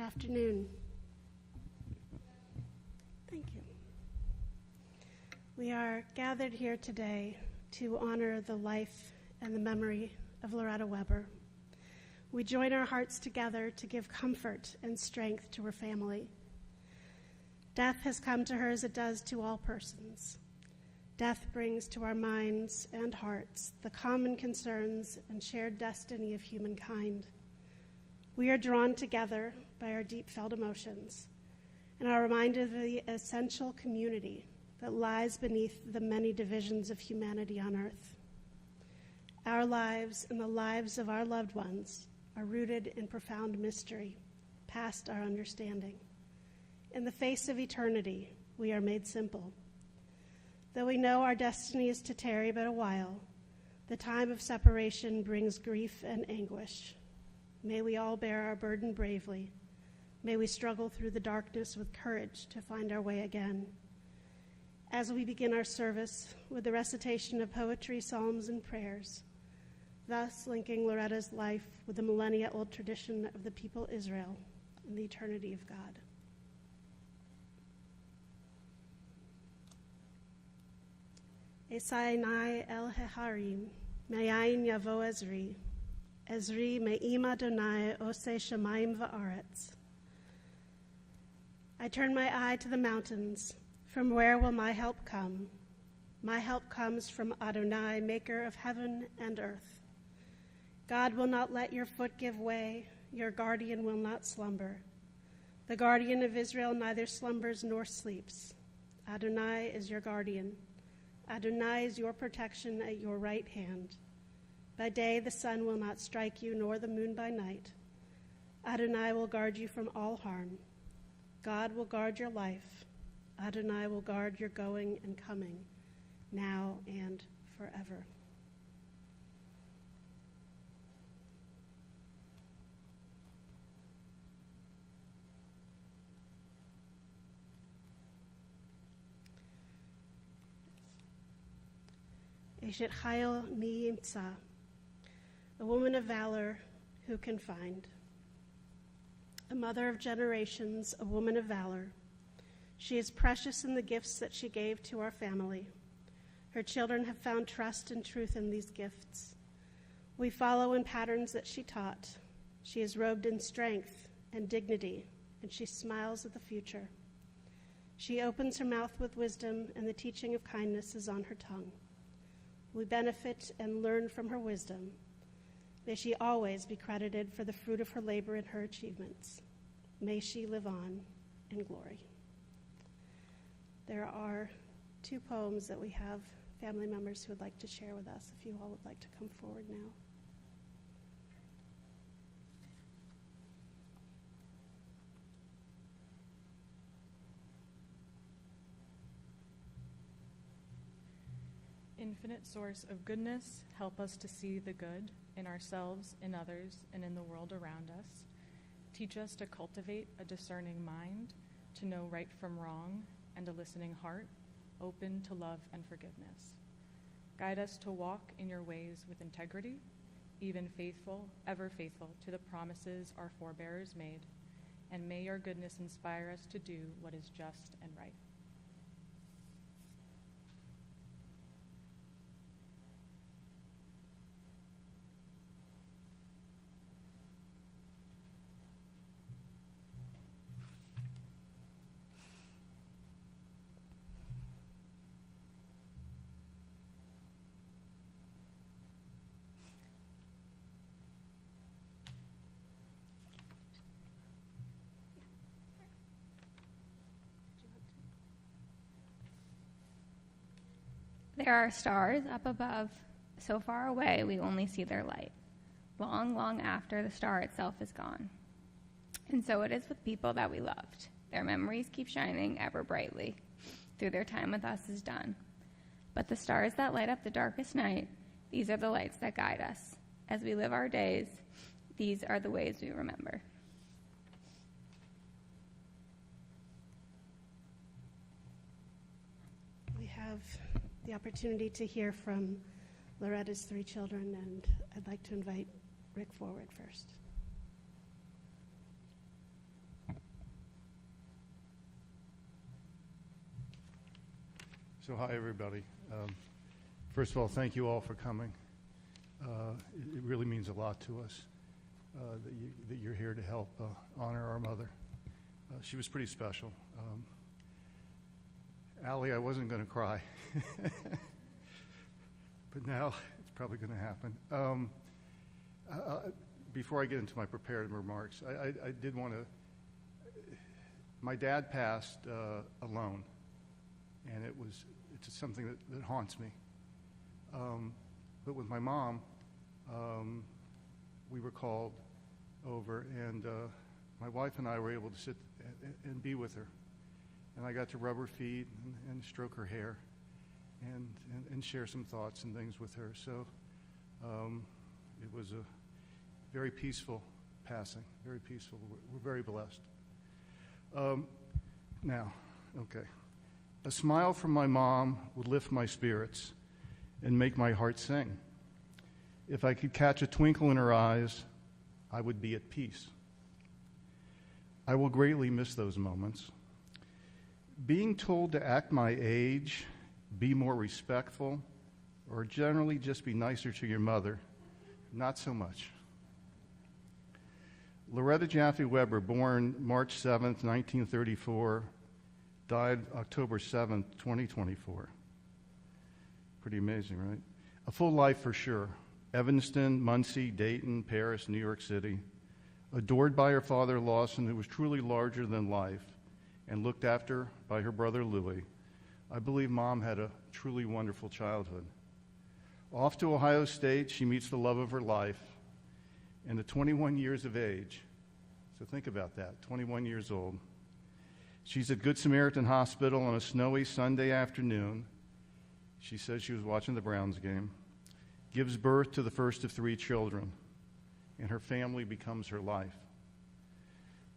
afternoon. Thank you. We are gathered here today to honor the life and the memory of Loretta Weber. We join our hearts together to give comfort and strength to her family. Death has come to her as it does to all persons. Death brings to our minds and hearts the common concerns and shared destiny of humankind. We are drawn together by our deep-felt emotions and are reminded of the essential community that lies beneath the many divisions of humanity on earth. Our lives and the lives of our loved ones are rooted in profound mystery, past our understanding. In the face of eternity, we are made simple. Though we know our destiny is to tarry but a while, the time of separation brings grief and anguish. May we all bear our burden bravely. May we struggle through the darkness with courage to find our way again. As we begin our service with the recitation of poetry, psalms, and prayers, thus linking Loretta's life with the millennia-old tradition of the people Israel and the eternity of God. Esainai el heharim, me'ayin yavo Ezri, Ezri me'im Adonai ose shamayim va'aretz. I turn my eye to the mountains. From where will my help come? My help comes from Adonai, maker of heaven and earth. God will not let your foot give way. Your guardian will not slumber. The guardian of Israel neither slumbers nor sleeps. Adonai is your guardian. Adonai is your protection at your right hand. By day the sun will not strike you, nor the moon by night. Adonai will guard you from all harm. God will guard your life. Adonai will guard your going and coming, now and forever. Eshet Chayil mi yimtza, a woman of valor who can find. A mother of generations, a woman of valor. She is precious in the gifts that she gave to our family. Her children have found trust and truth in these gifts. We follow in patterns that she taught. She is robed in strength and dignity, and she smiles at the future. She opens her mouth with wisdom, and the teaching of kindness is on her tongue. We benefit and learn from her wisdom. May she always be credited for the fruit of her labor and her achievements. May she live on in glory. There are 2 poems that we have family members who would like to share with us, if you all would like to come forward now. Infinite source of goodness, help us to see the good in ourselves, in others, and in the world around us. Teach us to cultivate a discerning mind, to know right from wrong, and a listening heart, open to love and forgiveness. Guide us to walk in your ways with integrity, even faithful, ever faithful to the promises our forebears made, and may your goodness inspire us to do what is just and right. There are stars up above, so far away we only see their light, long, long after the star itself is gone. And so it is with people that we loved. Their memories keep shining ever brightly. Through their time with us is done. But the stars that light up the darkest night, these are the lights that guide us. As we live our days, these are the ways we remember. We have the opportunity to hear from Loretta's 3 children, and I'd like to invite Rick forward first. So hi, everybody. First of all, thank you all for coming. It really means a lot to us that you're here to help honor our mother. She was pretty special. Allie, I wasn't going to cry, but now it's probably going to happen. Before I get into my prepared remarks, I did want to. My dad passed alone, and it's something that haunts me. But with my mom, we were called over, and my wife and I were able to sit and be with her. And I got to rub her feet and stroke her hair and share some thoughts and things with her. So it was a very peaceful passing, very peaceful. We're very blessed. Now, okay. A smile from my mom would lift my spirits and make my heart sing. If I could catch a twinkle in her eyes, I would be at peace. I will greatly miss those moments. Being told to act my age, be more respectful, or generally just be nicer to your mother, not so much. Loretta Jaffe Weber, born March 7th, 1934, died October 7th, 2024. Pretty amazing, right? A full life for sure. Evanston, Muncie, Dayton, Paris, New York City. Adored by her father, Lawson, who was truly larger than life, and looked after by her brother, Louis. I believe Mom had a truly wonderful childhood. Off to Ohio State, she meets the love of her life. And at 21 years of age, so think about that, 21 years old, she's at Good Samaritan Hospital on a snowy Sunday afternoon. She says she was watching the Browns game, gives birth to the first of 3 children, and her family becomes her life.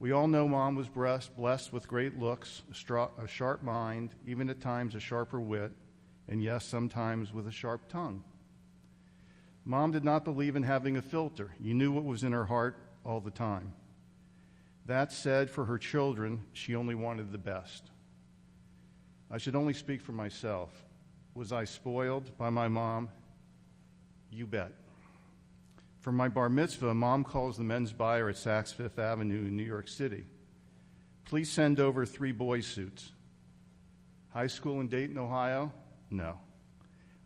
We all know Mom was blessed with great looks, a sharp mind, even at times a sharper wit, and yes, sometimes with a sharp tongue. Mom did not believe in having a filter. You knew what was in her heart all the time. That said, for her children, she only wanted the best. I should only speak for myself. Was I spoiled by my mom? You bet. For my bar mitzvah, Mom calls the men's buyer at Saks Fifth Avenue in New York City. Please send over 3 boy suits. High school in Dayton, Ohio? No.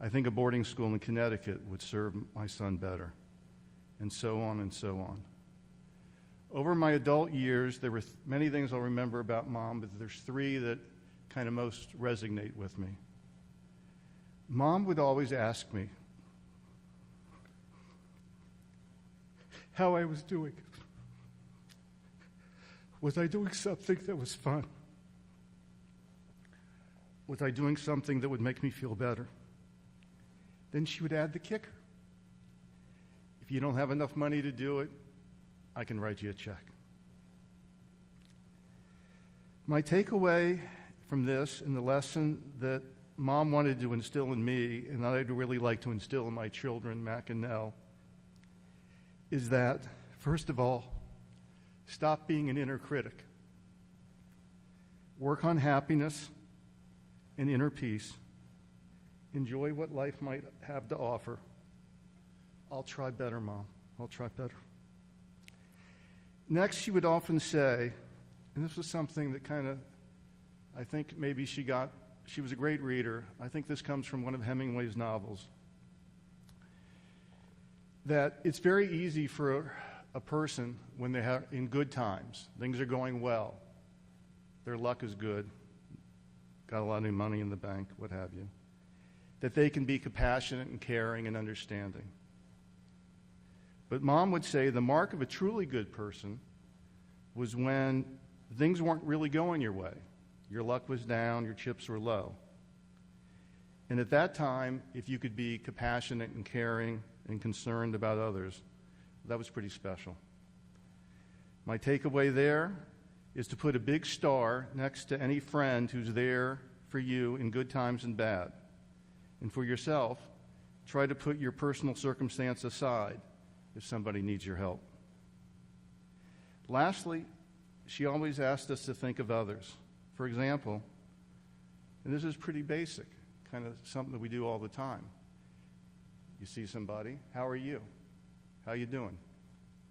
I think a boarding school in Connecticut would serve my son better. And so on and so on. Over my adult years, there were many things I'll remember about Mom, but there's 3 that kind of most resonate with me. Mom would always ask me how I was doing. Was I doing something that was fun? Was I doing something that would make me feel better? Then she would add the kicker. If you don't have enough money to do it, I can write you a check. My takeaway from this and the lesson that Mom wanted to instill in me, and I'd really like to instill in my children, Mac and Nell, is that, first of all, stop being an inner critic. Work on happiness and inner peace. Enjoy what life might have to offer. I'll try better, Mom. I'll try better. Next, she would often say, and this was something that kind of, I think maybe she was a great reader. I think this comes from one of Hemingway's novels. That it's very easy for a person when they have in good times, things are going well, their luck is good, got a lot of money in the bank, what have you, that they can be compassionate and caring and understanding. But Mom would say the mark of a truly good person was when things weren't really going your way. Your luck was down, your chips were low. And at that time, if you could be compassionate and caring and concerned about others, that was pretty special. My takeaway there is to put a big star next to any friend who's there for you in good times and bad. And for yourself, try to put your personal circumstance aside if somebody needs your help. Lastly, she always asked us to think of others. For example, and this is pretty basic, kind of something that we do all the time. You see somebody, how are you? How you doing?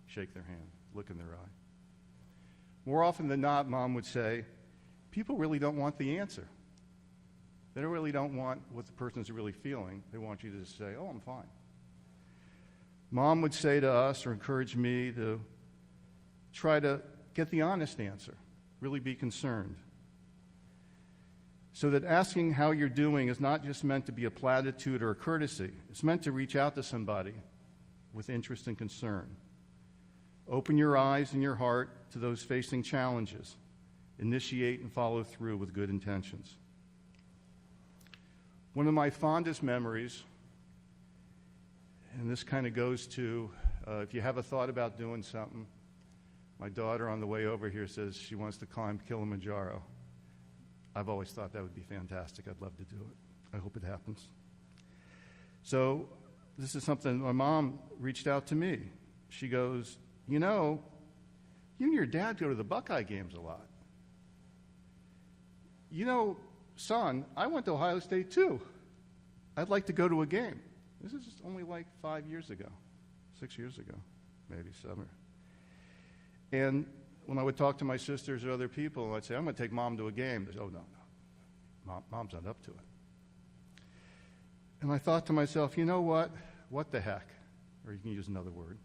Shake their hand, look in their eye. More often than not, Mom would say, people really don't want the answer. They really don't want what the person's really feeling. They want you to just say, oh, I'm fine. Mom would say to us, or encourage me to try to get the honest answer, really be concerned. So that asking how you're doing is not just meant to be a platitude or a courtesy. It's meant to reach out to somebody with interest and concern. Open your eyes and your heart to those facing challenges. Initiate and follow through with good intentions. One of my fondest memories, and this kind of goes to if you have a thought about doing something, my daughter on the way over here says she wants to climb Kilimanjaro. I've always thought that would be fantastic. I'd love to do it. I hope it happens. So this is something my mom reached out to me. She goes, you know, you and your dad go to the Buckeye games a lot. You know, son, I went to Ohio State too. I'd like to go to a game. This is only like 5 years ago, 6 years ago, maybe 7. And when I would talk to my sisters or other people, I'd say, I'm going to take Mom to a game. They'd say, oh, no. Mom's not up to it. And I thought to myself, you know what? What the heck? Or you can use another word.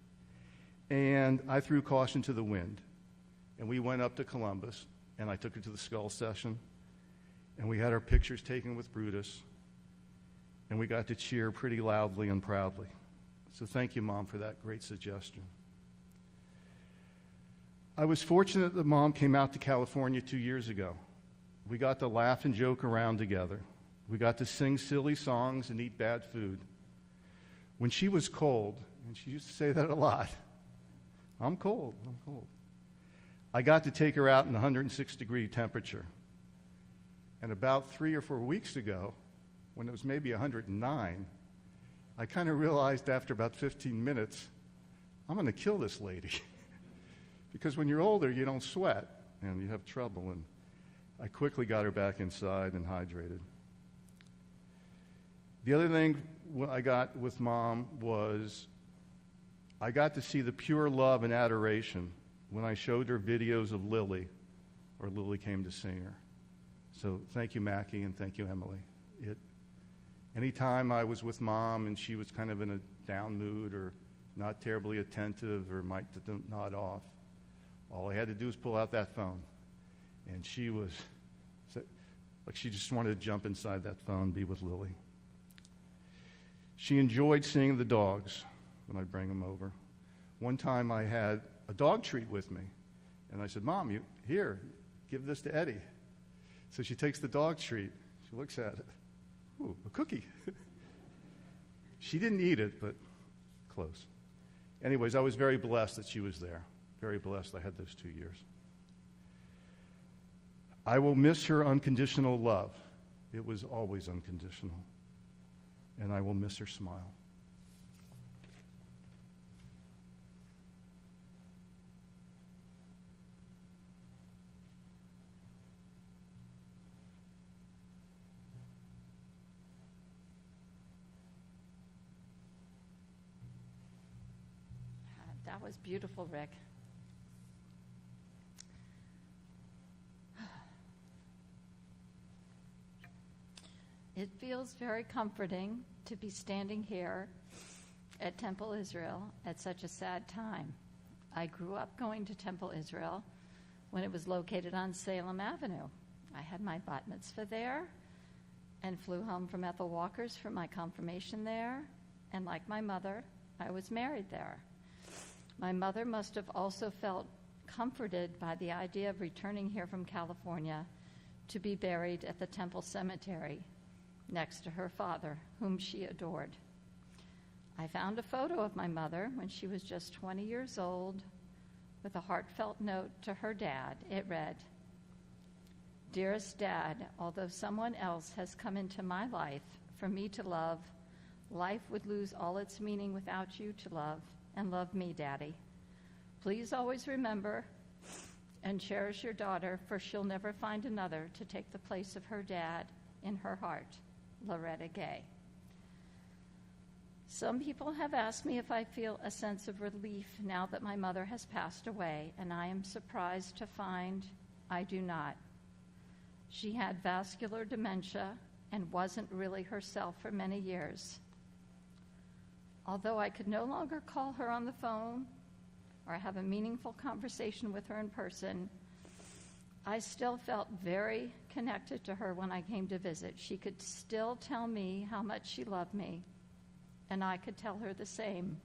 And I threw caution to the wind. And we went up to Columbus, and I took her to the Skull Session. And we had our pictures taken with Brutus. And we got to cheer pretty loudly and proudly. So thank you, Mom, for that great suggestion. I was fortunate that Mom came out to California 2 years ago. We got to laugh and joke around together. We got to sing silly songs and eat bad food. When she was cold, and she used to say that a lot, I'm cold. I got to take her out in 106-degree temperature. And about 3 or 4 weeks ago, when it was maybe 109, I kind of realized after about 15 minutes, I'm going to kill this lady. Because when you're older, you don't sweat, and you have trouble. And I quickly got her back inside and hydrated. The other thing I got with Mom was I got to see the pure love and adoration when I showed her videos of Lily, or Lily came to see her. So thank you, Mackie, and thank you, Emily. Anytime I was with Mom and she was kind of in a down mood or not terribly attentive or might nod off, all I had to do was pull out that phone. And she was, like she just wanted to jump inside that phone and be with Lily. She enjoyed seeing the dogs when I'd bring them over. One time I had a dog treat with me. And I said, Mom, here, give this to Eddie. So she takes the dog treat. She looks at it. Ooh, a cookie. She didn't eat it, but close. Anyways, I was very blessed that she was there. Very blessed I had those 2 years. I will miss her unconditional love. It was always unconditional. And I will miss her smile. That was beautiful, Rick. It feels very comforting to be standing here at Temple Israel at such a sad time. I grew up going to Temple Israel when it was located on Salem Avenue. I had my bat mitzvah there and flew home from Ethel Walker's for my confirmation there. And like my mother, I was married there. My mother must have also felt comforted by the idea of returning here from California to be buried at the Temple Cemetery next to her father, whom she adored. I found a photo of my mother when she was just 20 years old with a heartfelt note to her dad. It read, "Dearest Dad, although someone else has come into my life for me to love, life would lose all its meaning without you to love, and love me, Daddy. Please always remember and cherish your daughter, for she'll never find another to take the place of her dad in her heart. Loretta Gay. Some people have asked me if I feel a sense of relief now that my mother has passed away, and I am surprised to find I do not. She had vascular dementia and wasn't really herself for many years. Although I could no longer call her on the phone or have a meaningful conversation with her in person, I still felt very connected to her when I came to visit. She could still tell me how much she loved me, and I could tell her the same.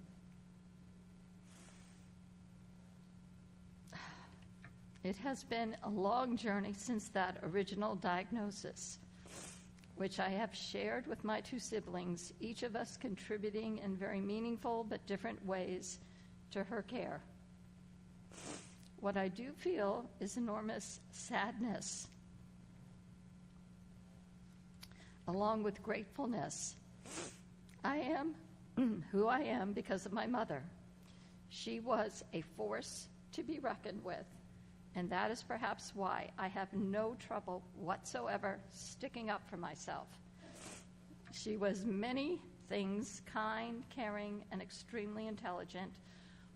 It has been a long journey since that original diagnosis, which I have shared with my two siblings, each of us contributing in very meaningful but different ways to her care. What I do feel is enormous sadness, along with gratefulness. I am who I am because of my mother. She was a force to be reckoned with, and that is perhaps why I have no trouble whatsoever sticking up for myself. She was many things, kind, caring, and extremely intelligent,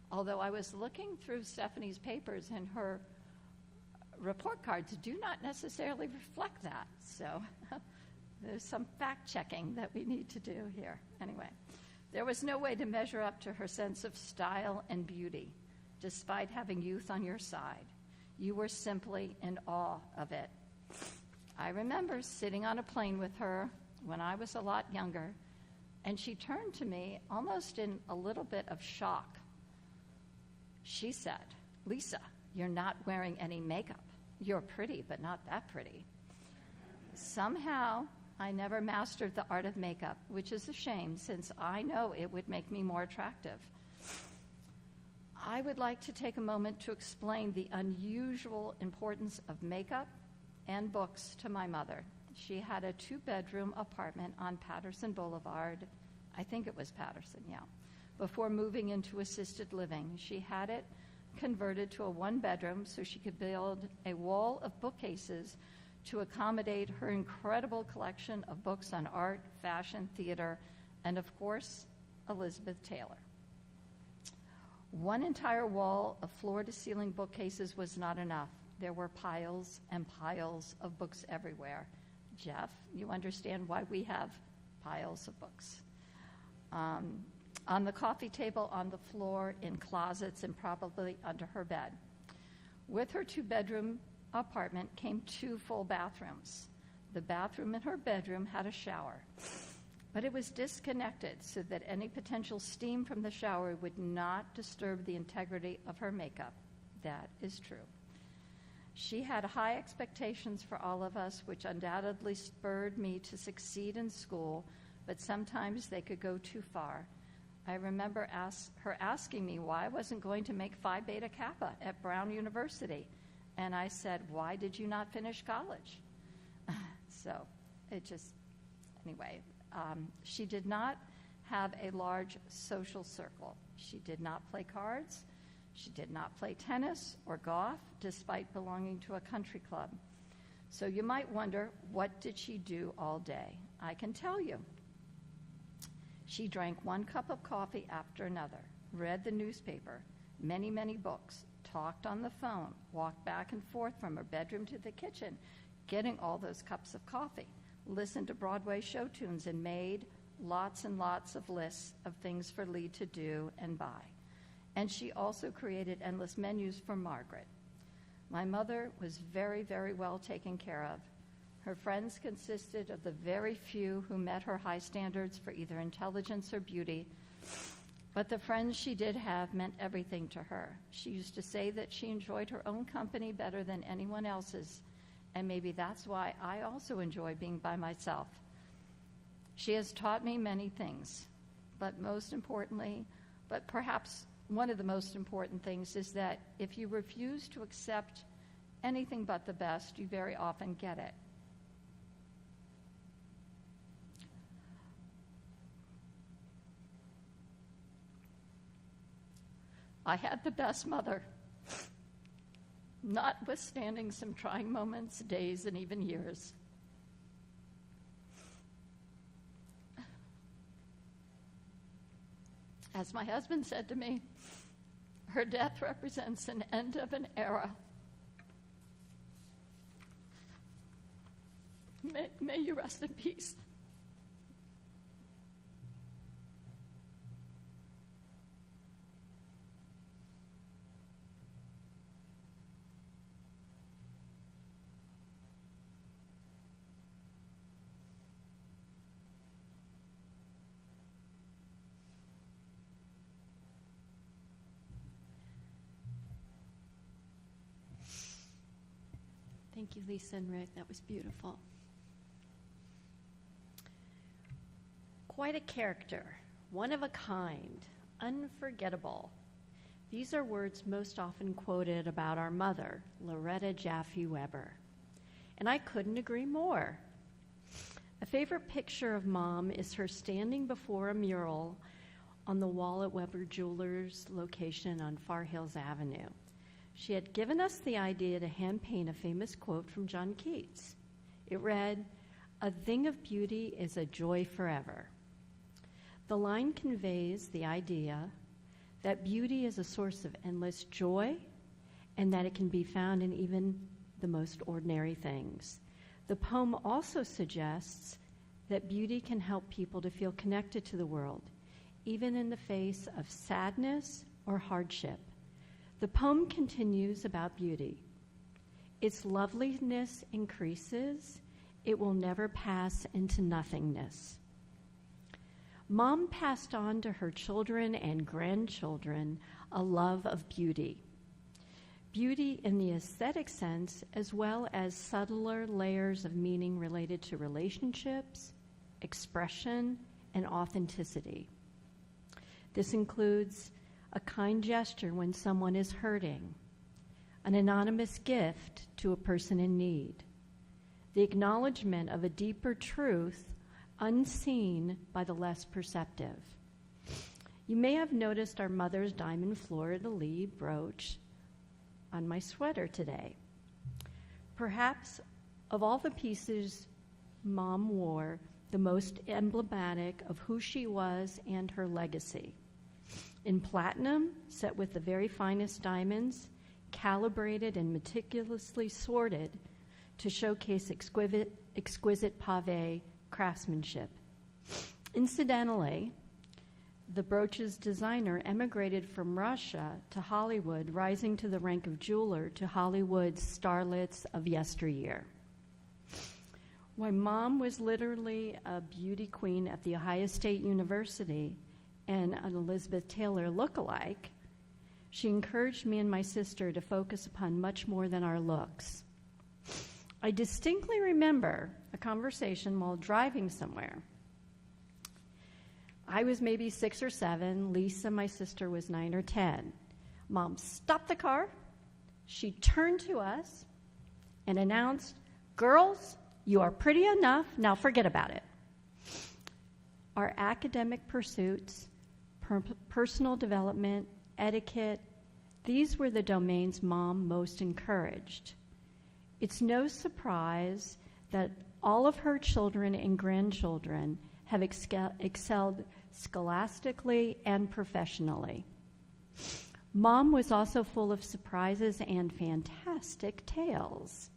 although I was looking through Stephanie's papers, and her report cards do not necessarily reflect that. So there's some fact-checking that we need to do here. Anyway, there was no way to measure up to her sense of style and beauty, despite having youth on your side. You were simply in awe of it. I remember sitting on a plane with her when I was a lot younger, and she turned to me almost in a little bit of shock. She said, "Lisa, you're not wearing any makeup. You're pretty, but not that pretty." Somehow, I never mastered the art of makeup, which is a shame since I know it would make me more attractive. I would like to take a moment to explain the unusual importance of makeup and books to my mother. She had a 2-bedroom apartment on Patterson Boulevard. I think it was Patterson, yeah. Before moving into assisted living, she had it converted to a 1-bedroom so she could build a wall of bookcases to accommodate her incredible collection of books on art, fashion, theater, and of course, Elizabeth Taylor. One entire wall of floor-to-ceiling bookcases was not enough. There were piles and piles of books everywhere. Jeff, you understand why we have piles of books. On the coffee table, on the floor, in closets, and probably under her bed. With her 2-bedroom apartment came 2 full bathrooms. The bathroom in her bedroom had a shower, but it was disconnected so that any potential steam from the shower would not disturb the integrity of her makeup. That is true. She had high expectations for all of us, which undoubtedly spurred me to succeed in school, but sometimes they could go too far. I remember her asking me why I wasn't going to make Phi Beta Kappa at Brown University. And I said, "Why did you not finish college?" So it just, anyway, she did not have a large social circle. She did not play cards. She did not play tennis or golf, despite belonging to a country club. So you might wonder, what did she do all day? I can tell you. She drank 1 cup of coffee after another, read the newspaper, many, many books, talked on the phone, walked back and forth from her bedroom to the kitchen, getting all those cups of coffee, listened to Broadway show tunes, and made lots and lots of lists of things for Lee to do and buy. And she also created endless menus for Margaret. My mother was very, very well taken care of. Her friends consisted of the very few who met her high standards for either intelligence or beauty, but the friends she did have meant everything to her. She used to say that she enjoyed her own company better than anyone else's, and maybe that's why I also enjoy being by myself. She has taught me many things, but most importantly, but perhaps one of the most important things is that if you refuse to accept anything but the best, you very often get it. I had the best mother, notwithstanding some trying moments, days, and even years. As my husband said to me, her death represents an end of an era. May you rest in peace. Thank you, Lisa and Rick. That was beautiful. Quite a character, one of a kind, unforgettable. These are words most often quoted about our mother, Loretta Jaffe Weber. And I couldn't agree more. A favorite picture of Mom is her standing before a mural on the wall at Weber Jewelers' location on Far Hills Avenue. She had given us the idea to hand paint a famous quote from John Keats. It read, "A thing of beauty is a joy forever." The line conveys the idea that beauty is a source of endless joy and that it can be found in even the most ordinary things. The poem also suggests that beauty can help people to feel connected to the world, even in the face of sadness or hardship. The poem continues about beauty. Its loveliness increases. It will never pass into nothingness. Mom passed on to her children and grandchildren a love of beauty. Beauty in the aesthetic sense, as well as subtler layers of meaning related to relationships, expression, and authenticity. This includes a kind gesture when someone is hurting, an anonymous gift to a person in need, the acknowledgement of a deeper truth unseen by the less perceptive. You may have noticed our mother's diamond fleur-de-lis brooch on my sweater today. Perhaps of all the pieces Mom wore, the most emblematic of who she was and her legacy. In platinum, set with the very finest diamonds, calibrated and meticulously sorted to showcase exquisite pave craftsmanship. Incidentally, the brooch's designer emigrated from Russia to Hollywood, rising to the rank of jeweler to Hollywood's starlets of yesteryear. While Mom was literally a beauty queen at The Ohio State University and an Elizabeth Taylor lookalike, she encouraged me and my sister to focus upon much more than our looks. I distinctly remember a conversation while driving somewhere. I was maybe 6 or 7. Lisa, my sister, was 9 or 10. Mom stopped the car. She turned to us and announced, "Girls, you are pretty enough. Now forget about it." Our academic pursuits, personal development, etiquette, these were the domains Mom most encouraged. It's no surprise that all of her children and grandchildren have excelled scholastically and professionally. Mom was also full of surprises and fantastic tales.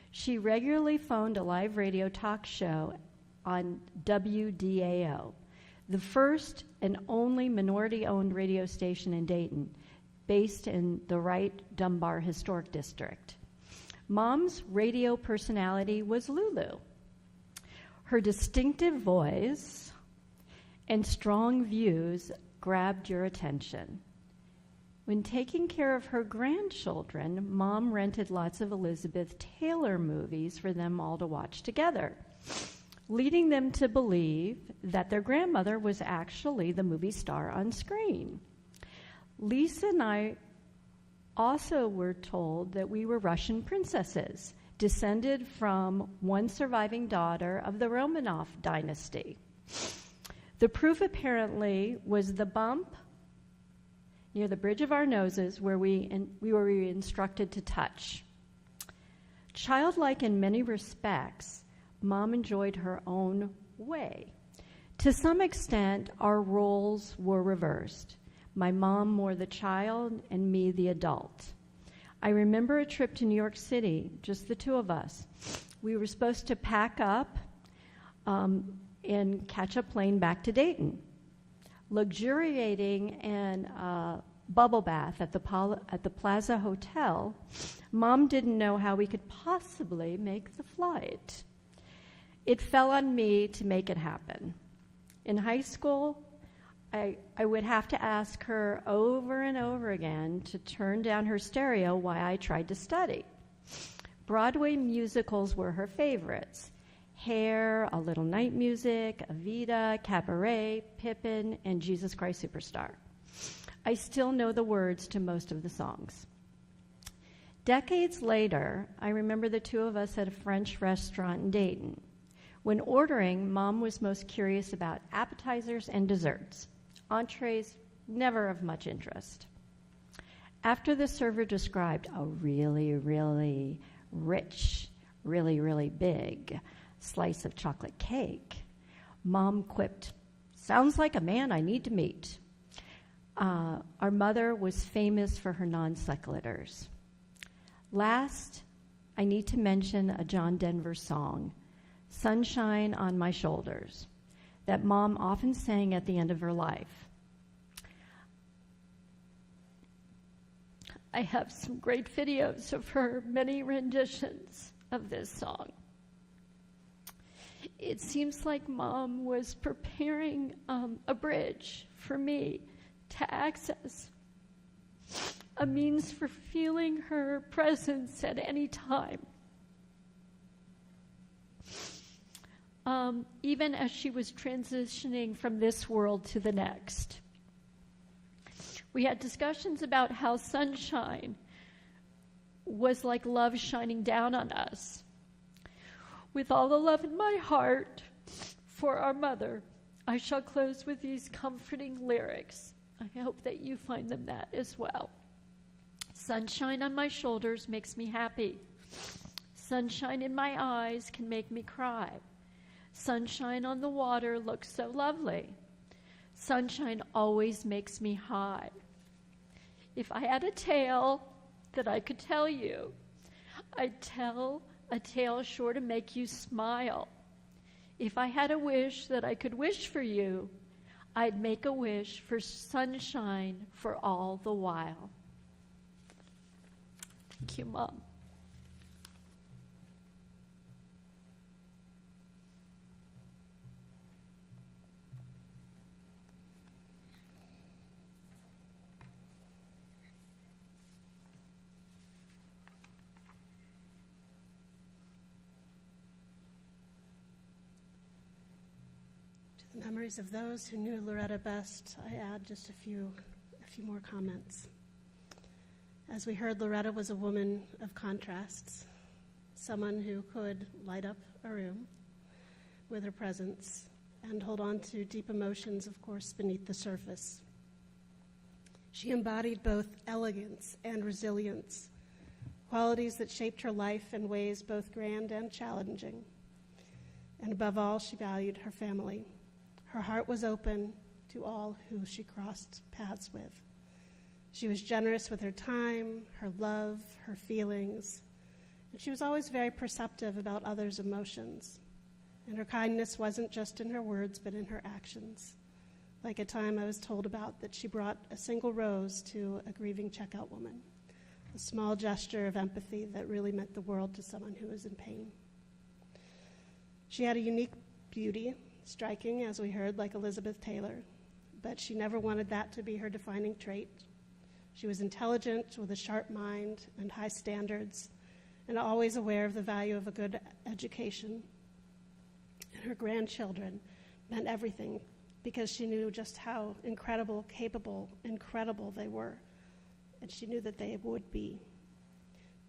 She regularly phoned a live radio talk show on WDAO, the first and only minority-owned radio station in Dayton, based in the Wright-Dunbar Historic District. Mom's radio personality was Lulu. Her distinctive voice and strong views grabbed your attention. When taking care of her grandchildren, Mom rented lots of Elizabeth Taylor movies for them all to watch together, leading them to believe that their grandmother was actually the movie star on screen. Lisa and I also were told that we were Russian princesses, descended from one surviving daughter of the Romanov dynasty. The proof apparently was the bump near the bridge of our noses where we were instructed to touch. Childlike in many respects, Mom enjoyed her own way. To some extent, our roles were reversed. My mom more the child and me the adult. I remember a trip to New York City, just the two of us. We were supposed to pack up and catch a plane back to Dayton. Luxuriating in a bubble bath at the Plaza Hotel, Mom didn't know how we could possibly make the flight. It fell on me to make it happen. In high school, I would have to ask her over and over again to turn down her stereo while I tried to study. Broadway musicals were her favorites. Hair, A Little Night Music, Evita, Cabaret, Pippin, and Jesus Christ Superstar. I still know the words to most of the songs. Decades later, I remember the two of us at a French restaurant in Dayton. When ordering, Mom was most curious about appetizers and desserts. Entrees, never of much interest. After the server described a really, really rich, really, really big slice of chocolate cake, Mom quipped, "Sounds like a man I need to meet." Our mother was famous for her non sequiturs. Last, I need to mention a John Denver song, "Sunshine on My Shoulders," that Mom often sang at the end of her life. I have some great videos of her many renditions of this song. It seems like Mom was preparing a bridge for me to access, a means for feeling her presence at any time. Even as she was transitioning from this world to the next. We had discussions about how sunshine was like love shining down on us. With all the love in my heart for our mother, I shall close with these comforting lyrics. I hope that you find them that as well. Sunshine on my shoulders makes me happy. Sunshine in my eyes can make me cry. Sunshine on the water looks so lovely. Sunshine always makes me high. If I had a tale that I could tell you, I'd tell a tale sure to make you smile. If I had a wish that I could wish for you, I'd make a wish for sunshine for all the while. Thank you, Mom. To the memories of those who knew Loretta best, I add just a few more comments. As we heard, Loretta was a woman of contrasts, someone who could light up a room with her presence and hold on to deep emotions, of course, beneath the surface. She embodied both elegance and resilience, qualities that shaped her life in ways both grand and challenging. And above all, she valued her family. Her heart was open to all who she crossed paths with. She was generous with her time, her love, her feelings, and she was always very perceptive about others' emotions. And her kindness wasn't just in her words, but in her actions. Like a time I was told about that she brought a single rose to a grieving checkout woman, a small gesture of empathy that really meant the world to someone who was in pain. She had a unique beauty, striking, as we heard, like Elizabeth Taylor, but she never wanted that to be her defining trait. She was intelligent, with a sharp mind and high standards, and always aware of the value of a good education. And her grandchildren meant everything because she knew just how incredible they were, and she knew that they would be.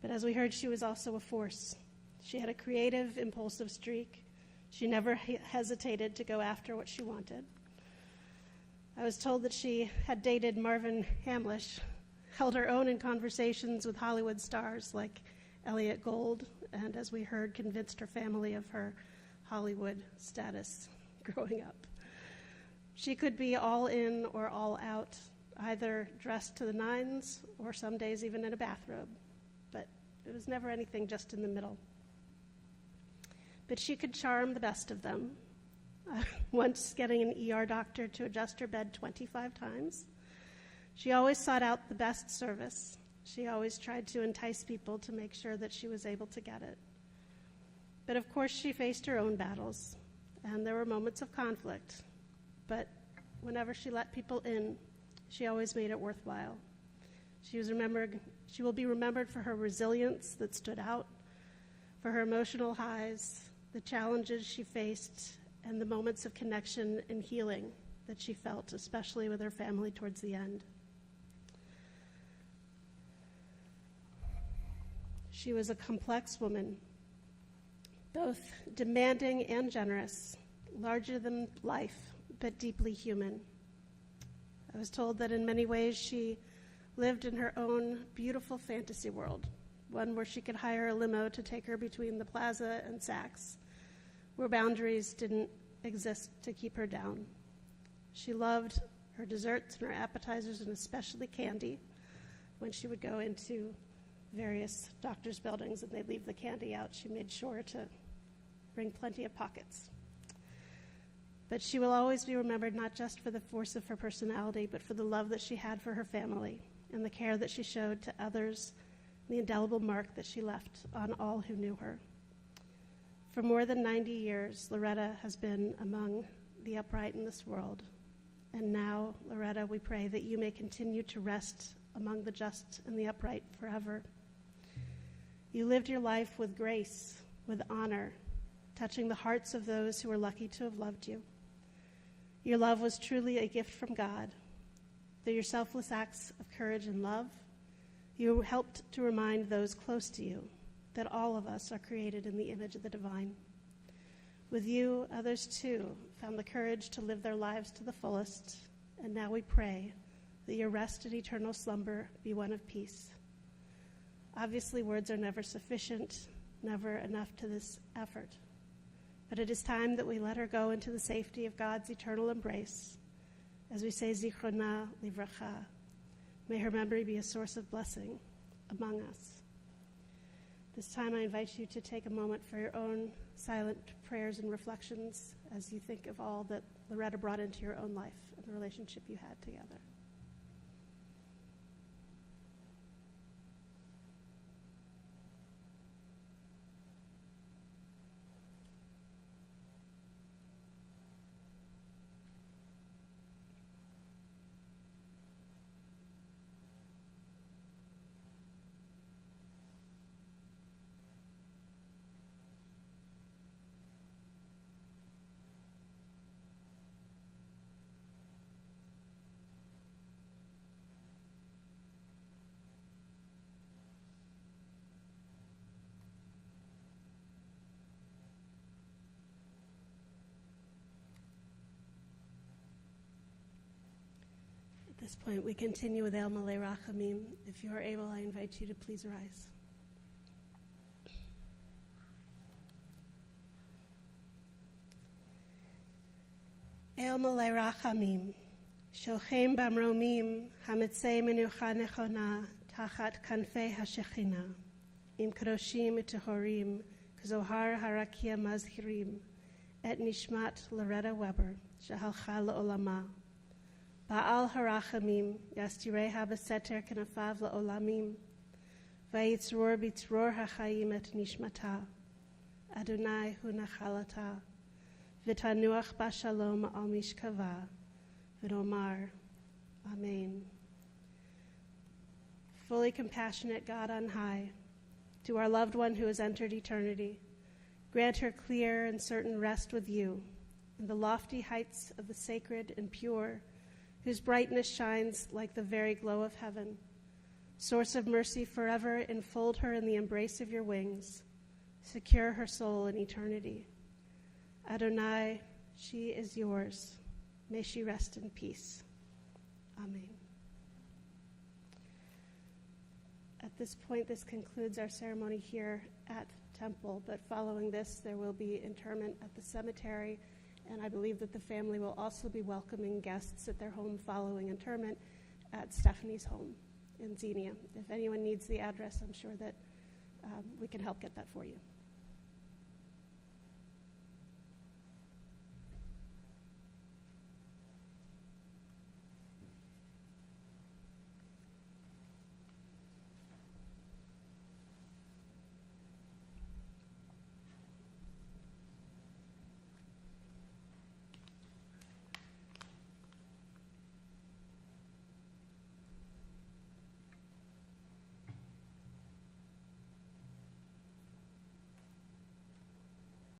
But as we heard, she was also a force. She had a creative, impulsive streak. She never hesitated to go after what she wanted. I was told that she had dated Marvin Hamlish, held her own in conversations with Hollywood stars like Elliot Gould, and as we heard, convinced her family of her Hollywood status growing up. She could be all in or all out, either dressed to the nines or some days even in a bathrobe, but it was never anything just in the middle. But she could charm the best of them, once getting an ER doctor to adjust her bed 25 times. She always sought out the best service. She always tried to entice people to make sure that she was able to get it. But of course, she faced her own battles, and there were moments of conflict. But whenever she let people in, she always made it worthwhile. She will be remembered for her resilience that stood out, for her emotional highs, the challenges she faced, and the moments of connection and healing that she felt, especially with her family towards the end. She was a complex woman, both demanding and generous, larger than life, but deeply human. I was told that in many ways she lived in her own beautiful fantasy world, one where she could hire a limo to take her between the plaza and Saks, where boundaries didn't exist to keep her down. She loved her desserts and her appetizers, and especially candy. When she would go into various doctors' buildings and they'd leave the candy out, she made sure to bring plenty of pockets. But she will always be remembered not just for the force of her personality, but for the love that she had for her family and the care that she showed to others, the indelible mark that she left on all who knew her. For more than 90 years, Loretta has been among the upright in this world. And now, Loretta, we pray that you may continue to rest among the just and the upright forever. You lived your life with grace, with honor, touching the hearts of those who were lucky to have loved you. Your love was truly a gift from God. Through your selfless acts of courage and love, you helped to remind those close to you that all of us are created in the image of the divine. With you, others too found the courage to live their lives to the fullest, and now we pray that your rest and eternal slumber be one of peace. Obviously, words are never sufficient, never enough to this effort. But it is time that we let her go into the safety of God's eternal embrace. As we say, Zichrona Livracha, may her memory be a source of blessing among us. This time I invite you to take a moment for your own silent prayers and reflections as you think of all that Loretta brought into your own life and the relationship you had together. At this point, we continue with El Malei Rachamim. If you are able, I invite you to please rise. El Malei Rachamim, Shochem Bamromim, Hamitzei Menucha Nechona, Tachat Kanfei HaShechina, Im Kadoshim Tehorim, Kzohar Harakia Mazhirim, Et Nishmat Loretta Weber, Shehalcha Le'olama, Ba'al harachamim, yastireha b'seter kenafav la'olamim, vayitzror b'tzror ha'chayim et nishmata, Adonai hu nachalata, v'tanuach b'shalom al mishkava, v'nomar, Amen. Fully compassionate God on high, to our loved one who has entered eternity, grant her clear and certain rest with you, in the lofty heights of the sacred and pure, whose brightness shines like the very glow of heaven. Source of mercy, forever enfold her in the embrace of your wings. Secure her soul in eternity. Adonai, she is yours. May she rest in peace. Amen. At this point, this concludes our ceremony here at Temple, but following this, there will be interment at the cemetery, And I believe that the family will also be welcoming guests at their home following interment at Stephanie's home in Xenia. If anyone needs the address, I'm sure that we can help get that for you.